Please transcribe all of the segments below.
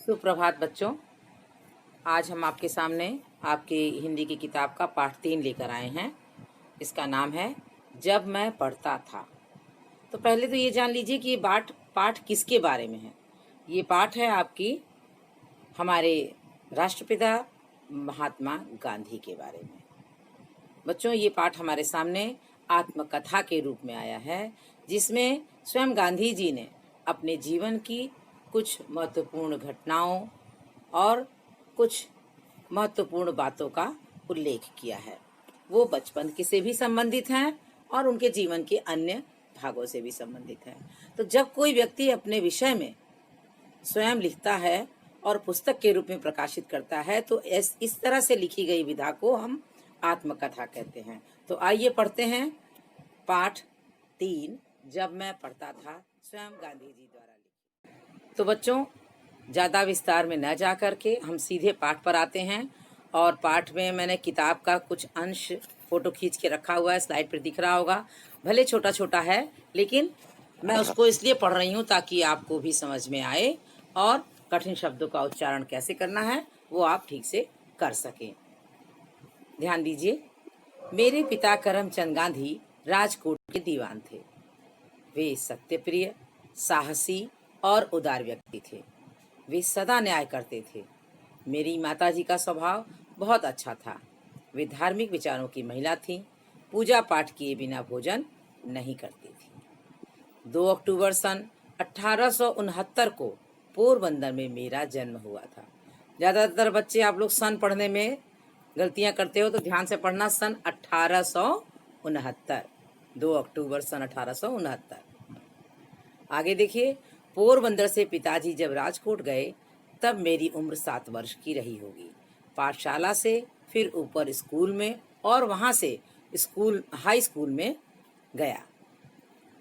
सुप्रभात बच्चों। आज हम आपके सामने आपकी हिंदी की किताब का पाठ 3 लेकर आए हैं। इसका नाम है जब मैं पढ़ता था। तो पहले तो ये जान लीजिए कि ये पाठ किसके बारे में है। ये पाठ है आपकी हमारे राष्ट्रपिता महात्मा गांधी के बारे में। बच्चों, ये पाठ हमारे सामने आत्मकथा के रूप में आया है, जिसमें स्वयं गांधी जी ने अपने जीवन की कुछ महत्वपूर्ण घटनाओं और कुछ महत्वपूर्ण बातों का उल्लेख किया है। वो बचपन के से भी संबंधित हैं और उनके जीवन के अन्य भागों से भी संबंधित हैं। तो जब कोई व्यक्ति अपने विषय में स्वयं लिखता है और पुस्तक के रूप में प्रकाशित करता है, तो इस तरह से लिखी गई विधा को हम आत्मकथा कहते हैं। तो आइए पढ़ते हैं पाठ 3, जब मैं पढ़ता था, स्वयं गांधी जी द्वारा लिखी। तो बच्चों, ज़्यादा विस्तार में न जा करके हम सीधे पाठ पर आते हैं। और पाठ में मैंने किताब का कुछ अंश फोटो खींच के रखा हुआ है, स्लाइड पर दिख रहा होगा। भले छोटा छोटा है, लेकिन मैं उसको इसलिए पढ़ रही हूँ ताकि आपको भी समझ में आए और कठिन शब्दों का उच्चारण कैसे करना है वो आप ठीक से कर सकें। ध्यान दीजिए। मेरे पिता करमचंद गांधी राजकोट के दीवान थे। वे सत्यप्रिय, साहसी और उदार व्यक्ति थे। वे सदा न्याय करते थे। मेरी माताजी का स्वभाव बहुत अच्छा था। वे धार्मिक विचारों की महिला थीं। पूजा पाठ किए बिना भोजन नहीं करती थी। 2 अक्टूबर सन 1869 को पोरबंदर में मेरा जन्म हुआ था। ज़्यादातर बच्चे आप लोग सन पढ़ने में गलतियां करते हो, तो ध्यान से पढ़ना। सन 1869, 2 अक्टूबर सन 1869। आगे देखिए। पोरबंदर से पिताजी जब राजकोट गए तब मेरी उम्र 7 वर्ष की रही होगी। पाठशाला से फिर ऊपर स्कूल में और वहाँ से हाई स्कूल में गया।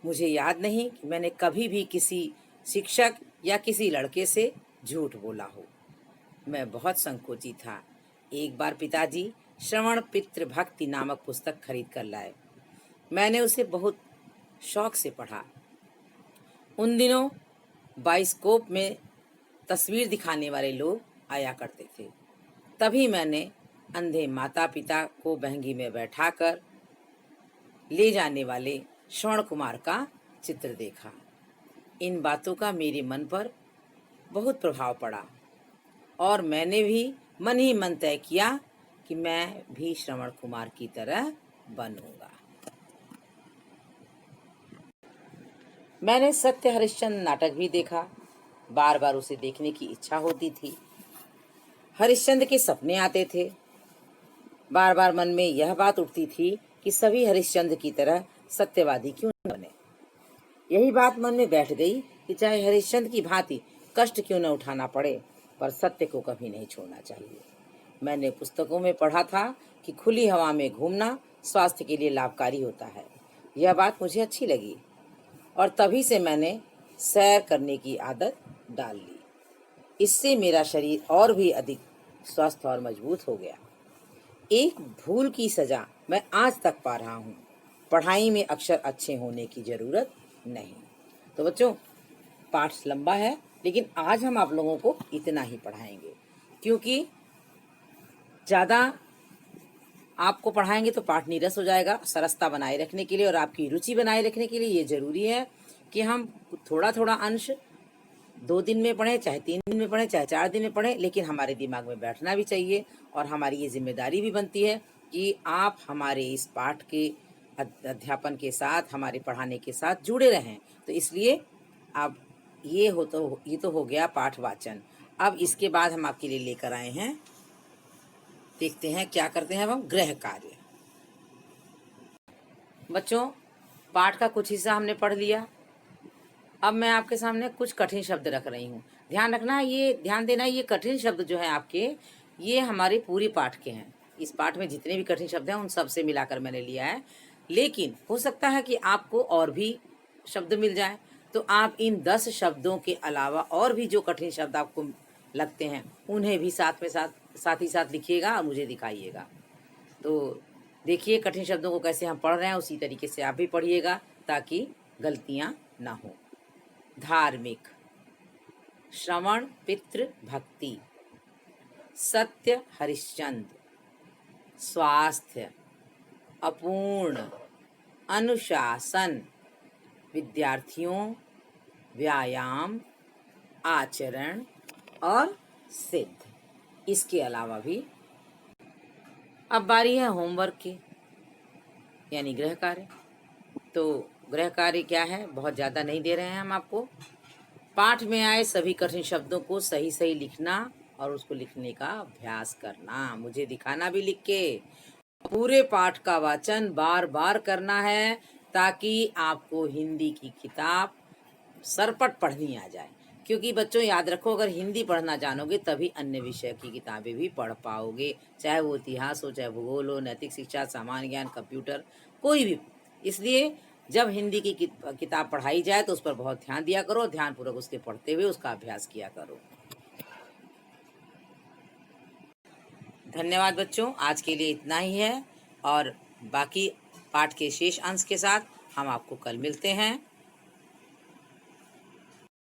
मुझे याद नहीं कि मैंने कभी भी किसी शिक्षक या किसी लड़के से झूठ बोला हो। मैं बहुत संकोची था। एक बार पिताजी श्रवण पितृ भक्ति नामक पुस्तक खरीद कर लाए। मैंने उसे बहुत शौक से पढ़ा। उन दिनों बाइस्कोप में तस्वीर दिखाने वाले लोग आया करते थे। तभी मैंने अंधे माता पिता को बहंगी में बैठाकर ले जाने वाले श्रवण कुमार का चित्र देखा। इन बातों का मेरे मन पर बहुत प्रभाव पड़ा और मैंने भी मन ही मन तय किया कि मैं भी श्रवण कुमार की तरह बनूंगा। मैंने सत्य हरिश्चंद्र नाटक भी देखा। बार बार उसे देखने की इच्छा होती थी। हरिश्चंद्र के सपने आते थे। बार बार मन में यह बात उठती थी कि सभी हरिश्चंद्र की तरह सत्यवादी क्यों न बने। यही बात मन में बैठ गई कि चाहे हरिश्चंद्र की भांति कष्ट क्यों न उठाना पड़े, पर सत्य को कभी नहीं छोड़ना चाहिए। मैंने पुस्तकों में पढ़ा था कि खुली हवा में घूमना स्वास्थ्य के लिए लाभकारी होता है। यह बात मुझे अच्छी लगी और तभी से मैंने सैर करने की आदत डाल ली। इससे मेरा शरीर और भी अधिक स्वस्थ और मजबूत हो गया। एक भूल की सजा मैं आज तक पा रहा हूँ। पढ़ाई में अक्षर अच्छे होने की जरूरत नहीं। तो बच्चों, पाठ लंबा है, लेकिन आज हम आप लोगों को इतना ही पढ़ाएंगे, क्योंकि ज़्यादा आपको पढ़ाएंगे तो पाठ नीरस हो जाएगा। सरसता बनाए रखने के लिए और आपकी रुचि बनाए रखने के लिए ये जरूरी है कि हम थोड़ा थोड़ा अंश 2 दिन में पढ़ें, चाहे 3 दिन में पढ़ें, चाहे 4 दिन में पढ़ें, लेकिन हमारे दिमाग में बैठना भी चाहिए। और हमारी ये जिम्मेदारी भी बनती है कि आप हमारे इस पाठ के अध्यापन के साथ, हमारे पढ़ाने के साथ जुड़े रहें। तो इसलिए अब ये तो हो गया पाठ वाचन। अब इसके बाद हम आपके लिए लेकर आए हैं, देखते हैं क्या करते हैं हम, गृह कार्य। बच्चों, पाठ का कुछ हिस्सा हमने पढ़ लिया। अब मैं आपके सामने कुछ कठिन शब्द रख रही हूँ। ध्यान रखना, ये ध्यान देना, ये कठिन शब्द जो है आपके, ये हमारे पूरे पाठ के हैं। इस पाठ में जितने भी कठिन शब्द हैं उन सब से मिलाकर मैंने लिया है। लेकिन हो सकता है कि आपको और भी शब्द मिल जाए, तो आप इन 10 शब्दों के अलावा और भी जो कठिन शब्द आपको लगते हैं उन्हें भी साथ ही साथ लिखिएगा और मुझे दिखाइएगा। तो देखिए कठिन शब्दों को कैसे हम पढ़ रहे हैं, उसी तरीके से आप भी पढ़िएगा ताकि गलतियाँ ना हो। धार्मिक, श्रवण पितृ भक्ति, सत्य हरिश्चंद्र, स्वास्थ्य, अपूर्ण, अनुशासन, विद्यार्थियों, व्यायाम, आचरण और सिद्ध। इसके अलावा भी अब बारी है होमवर्क की, यानी गृह कार्य। तो गृह कार्य क्या है, बहुत ज़्यादा नहीं दे रहे हैं हम आपको। पाठ में आए सभी कठिन शब्दों को सही सही लिखना और उसको लिखने का अभ्यास करना, मुझे दिखाना भी लिख के। पूरे पाठ का वाचन बार बार करना है ताकि आपको हिंदी की किताब सरपट पढ़नी आ जाए। क्योंकि बच्चों याद रखो, अगर हिंदी पढ़ना जानोगे तभी अन्य विषय की किताबें भी पढ़ पाओगे, चाहे वो इतिहास हो, चाहे भूगोल हो, नैतिक शिक्षा, सामान्य ज्ञान, कंप्यूटर, कोई भी। इसलिए जब हिंदी की किताब पढ़ाई जाए तो उस पर बहुत ध्यान दिया करो, ध्यानपूर्वक उसके पढ़ते हुए उसका अभ्यास किया करो। धन्यवाद बच्चों, आज के लिए इतना ही है और बाकी पाठ के शेष अंश के साथ हम आपको कल मिलते हैं।